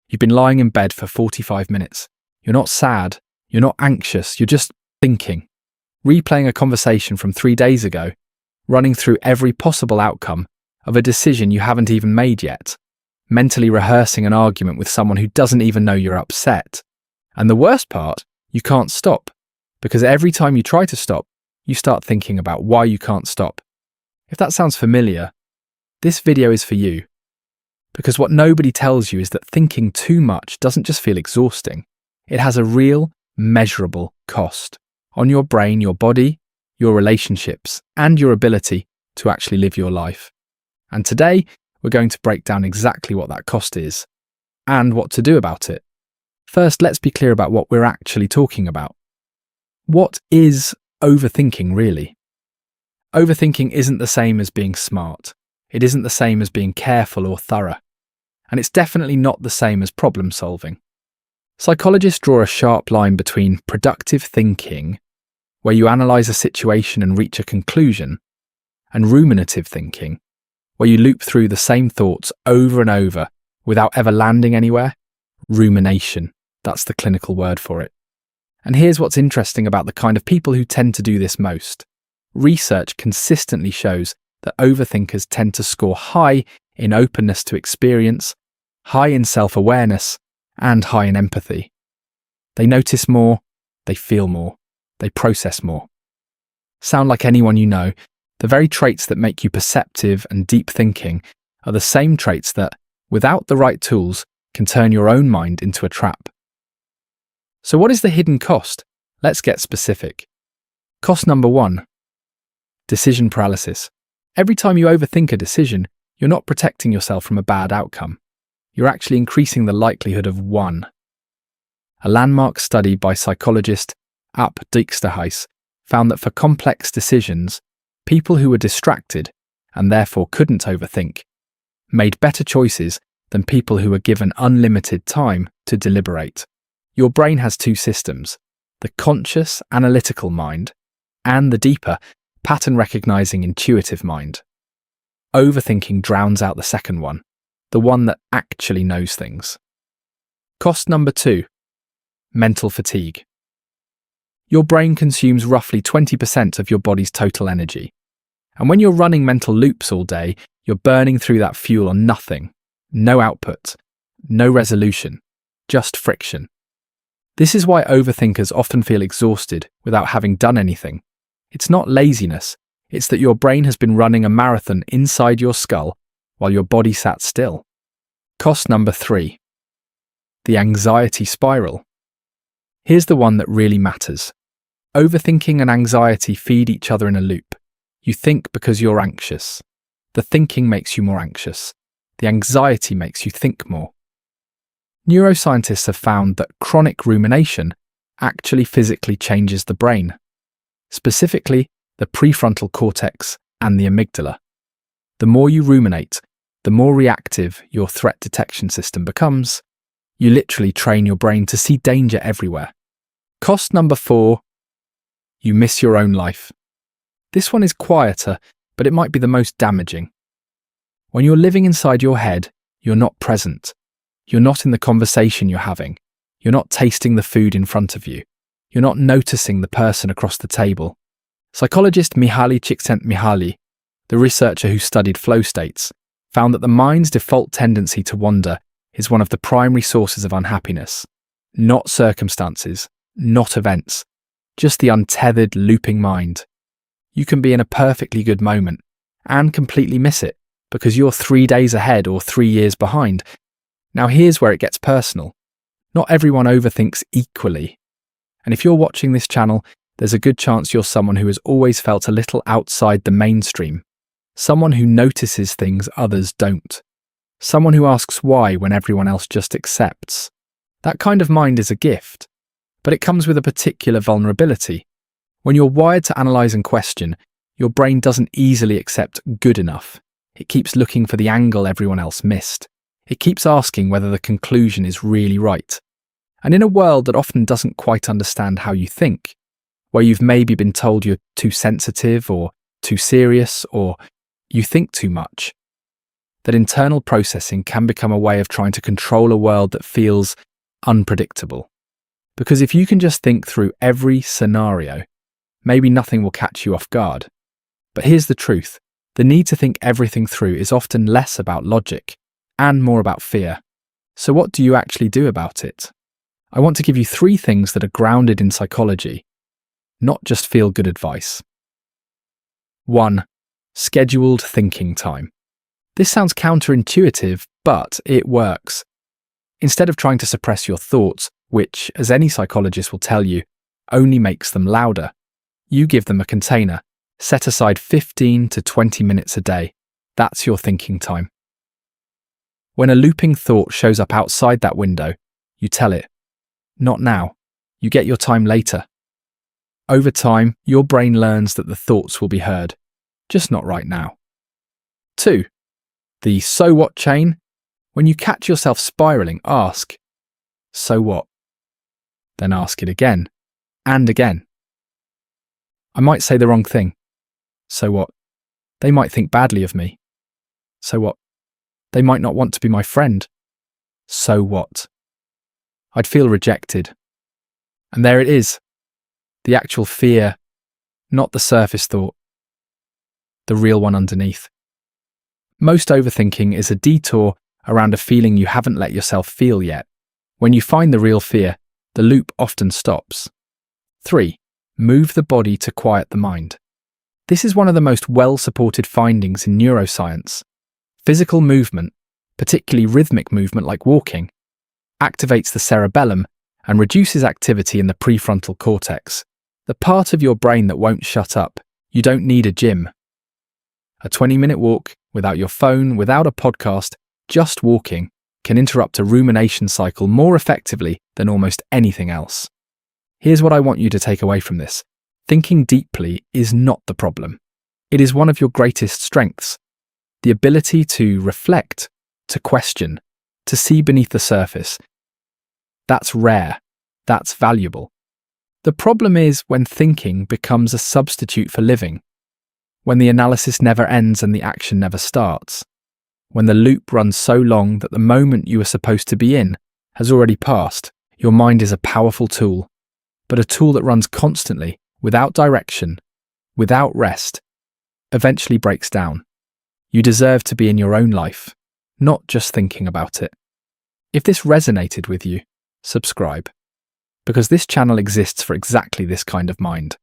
You've been lying in bed for 45 minutes. You're not sad. You're not anxious. You're just thinking. Replaying a conversation from 3 days ago, running through every possible outcome of a decision you haven't even made yet, mentally rehearsing an argument with someone who doesn't even know you're upset. And the worst part, you can't stop, because every time you try to stop, you start thinking about why you can't stop. If that sounds familiar, this video is for you. Because what nobody tells you is that thinking too much doesn't just feel exhausting. It has a real, measurable cost on your brain, your body, your relationships, and your ability to actually live your life. And today, we're going to break down exactly what that cost is and what to do about it. First, let's be clear about what we're actually talking about. What is overthinking, really? Overthinking isn't the same as being smart. It isn't the same as being careful or thorough. And it's definitely not the same as problem solving. Psychologists draw a sharp line between productive thinking, where you analyze a situation and reach a conclusion, and ruminative thinking, where you loop through the same thoughts over and over without ever landing anywhere. Rumination, that's the clinical word for it. And here's what's interesting about the kind of people who tend to do this most. Research consistently shows that overthinkers tend to score high in openness to experience, high in self-awareness, and high in empathy. They notice more, they feel more, they process more. Sound like anyone you know? The very traits that make you perceptive and deep thinking are the same traits that, without the right tools, can turn your own mind into a trap. So what is the hidden cost? Let's get specific. Cost number 1. Decision paralysis. Every time you overthink a decision, you're not protecting yourself from a bad outcome. You're actually increasing the likelihood of one. A landmark study by psychologist Ap Dijksterhuis found that for complex decisions, people who were distracted, and therefore couldn't overthink, made better choices than people who were given unlimited time to deliberate. Your brain has two systems, the conscious, analytical mind, and the deeper, pattern-recognizing intuitive mind. Overthinking drowns out the second one, the one that actually knows things. Cost number 2. Mental fatigue. Your brain consumes roughly 20% of your body's total energy. And when you're running mental loops all day, you're burning through that fuel on nothing. No output, no resolution, just friction. This is why overthinkers often feel exhausted without having done anything. It's not laziness, it's that your brain has been running a marathon inside your skull while your body sat still. Cost number 3. The anxiety spiral. Here's the one that really matters. Overthinking and anxiety feed each other in a loop. You think because you're anxious. The thinking makes you more anxious. The anxiety makes you think more. Neuroscientists have found that chronic rumination actually physically changes the brain, specifically the prefrontal cortex and the amygdala. The more you ruminate, the more reactive your threat detection system becomes. You literally train your brain to see danger everywhere. Cost number 4. You miss your own life. This one is quieter, but it might be the most damaging. When you're living inside your head, you're not present. You're not in the conversation you're having. You're not tasting the food in front of you. You're not noticing the person across the table. Psychologist Mihaly Csikszentmihalyi, the researcher who studied flow states, found that the mind's default tendency to wander is one of the primary sources of unhappiness. Not circumstances, not events, just the untethered, looping mind. You can be in a perfectly good moment and completely miss it because you're 3 days ahead or 3 years behind. Now here's where it gets personal. Not everyone overthinks equally. And if you're watching this channel, there's a good chance you're someone who has always felt a little outside the mainstream. Someone who notices things others don't. Someone who asks why when everyone else just accepts. That kind of mind is a gift, but it comes with a particular vulnerability. When you're wired to analyze and question, your brain doesn't easily accept good enough. It keeps looking for the angle everyone else missed. It keeps asking whether the conclusion is really right. And in a world that often doesn't quite understand how you think, where you've maybe been told you're too sensitive or too serious or you think too much, that internal processing can become a way of trying to control a world that feels unpredictable. Because if you can just think through every scenario, maybe nothing will catch you off guard. But here's the truth. The need to think everything through is often less about logic and more about fear. So what do you actually do about it? I want to give you 3 things that are grounded in psychology, not just feel-good advice. 1. Scheduled thinking time. This sounds counterintuitive, but it works. Instead of trying to suppress your thoughts, which, as any psychologist will tell you, only makes them louder, you give them a container. Set aside 15 to 20 minutes a day. That's your thinking time. When a looping thought shows up outside that window, you tell it, not now. You get your time later. Over time, your brain learns that the thoughts will be heard, just not right now. 2. The so what chain. When you catch yourself spiraling, ask, so what? Then ask it again, and again. I might say the wrong thing. So what? They might think badly of me. So what? They might not want to be my friend. So what? I'd feel rejected. And there it is. The actual fear, not the surface thought. The real one underneath. Most overthinking is a detour around a feeling you haven't let yourself feel yet. When you find the real fear, the loop often stops. 3. Move the body to quiet the mind. This is one of the most well-supported findings in neuroscience. Physical movement, particularly rhythmic movement like walking, activates the cerebellum and reduces activity in the prefrontal cortex, the part of your brain that won't shut up. You don't need a gym. A 20-minute walk, without your phone, without a podcast, just walking, can interrupt a rumination cycle more effectively than almost anything else. Here's what I want you to take away from this. Thinking deeply is not the problem. It is one of your greatest strengths. The ability to reflect, to question, to see beneath the surface. That's rare. That's valuable. The problem is when thinking becomes a substitute for living. When the analysis never ends and the action never starts. When the loop runs so long that the moment you are supposed to be in has already passed. Your mind is a powerful tool, but a tool that runs constantly, without direction, without rest, eventually breaks down. You deserve to be in your own life, not just thinking about it. If this resonated with you, subscribe, because this channel exists for exactly this kind of mind.